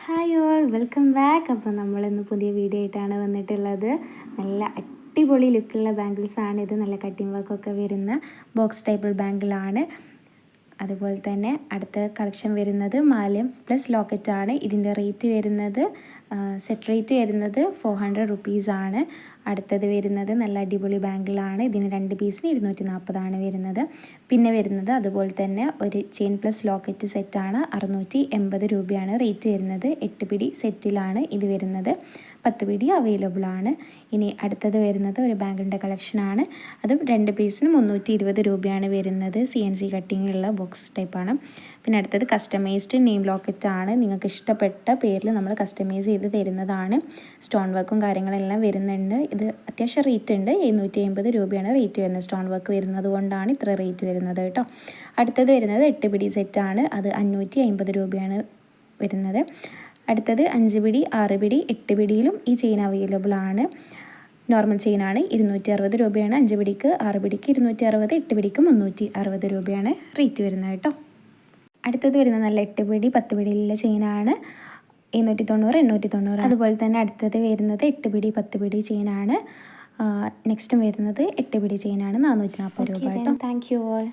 Hi all, welcome back. അപ്പോൾ നമ്മളിന്ന് പുതിയ വീഡിയോ ആയിട്ടാണ് വന്നിട്ടുള്ളത്. നല്ല അടിപൊളി ലുക്കുള്ള ബാംഗിൾസാണ് ഇത്. നല്ല കട്ടിങ് വർക്കൊക്കെ വരുന്ന ബോക്സ് ടൈപ്പ് ബാംഗിളാണ്. അതുപോലെ തന്നെ അടുത്ത കളക്ഷൻ വരുന്നത് മാലയും പ്ലസ് ലോക്കറ്റാണ്. ഇതിൻ്റെ റേറ്റ് വരുന്നത് സെറ്റ് റേറ്റ് വരുന്നത് 400 റുപ്പീസാണ്. അടുത്തത് വരുന്നത് നല്ല അടിപൊളി ബാംഗിളാണ്. ഇതിന് 2 പീസിന് 240 വരുന്നത്. പിന്നെ വരുന്നത് അതുപോലെ തന്നെ ഒരു ചെയിൻ പ്ലസ് ലോക്കറ്റ് സെറ്റാണ്. 680 രൂപയാണ് റേറ്റ് വരുന്നത്. 8 പിടി സെറ്റിലാണ് ഇത് വരുന്നത്. 10 പിടി അവൈലബിൾ ആണ്. ഇനി അടുത്തത് വരുന്നത് ഒരു ബാംഗിളിൻ്റെ കളക്ഷനാണ്. അതും 2 പീസിന് 320 രൂപയാണ് വരുന്നത്. CNC കട്ടിങ് ഉള്ള ബോക്സ് ടൈപ്പാണ്. പിന്നെ അടുത്തത് കസ്റ്റമൈസ്ഡ് നെയിം ലോക്കറ്റാണ്. നിങ്ങൾക്ക് ഇഷ്ടപ്പെട്ട പേരിൽ നമ്മൾ കസ്റ്റമൈസ് ചെയ്ത് തരുന്നതാണ്. സ്റ്റോൺ വർക്കും കാര്യങ്ങളെല്ലാം വരുന്നുണ്ട്. ഇത് അത്യാവശ്യം റേറ്റ് ഉണ്ട്. 750 രൂപയാണ് റേറ്റ് വരുന്നത്. സ്റ്റോൺ വർക്ക് വരുന്നത് കൊണ്ടാണ് ഇത്ര റേറ്റ് വരുന്നത് കേട്ടോ. അടുത്തത് വരുന്നത് 8 പിടി സെറ്റാണ്. അത് 550 രൂപയാണ് വരുന്നത്. അടുത്തത് 5 പിടി 6 പിടി 8 പിടിയിലും ഈ ചെയിൻ അവൈലബിൾ ആണ്. നോർമൽ ചെയിനാണ്. 260 രൂപയാണ് 5 പിടിക്ക്, 6 പിടിക്ക് 260, 8 പിടിക്ക് 360 രൂപയാണ് റേറ്റ് വരുന്നത് കേട്ടോ. അടുത്തത് വരുന്നത് നല്ല 8 പിടി 10 പിടിയിലുള്ള ചെയിനാണ്. 790, 890. അതുപോലെ തന്നെ അടുത്തത് വരുന്നത് 8 പിടി 10 പിടി ചെയിനാണ്. നെക്സ്റ്റും വരുന്നത് 8 പിടി ചെയിനാണ്. 440 രൂപ കേട്ടോ. Thank you all.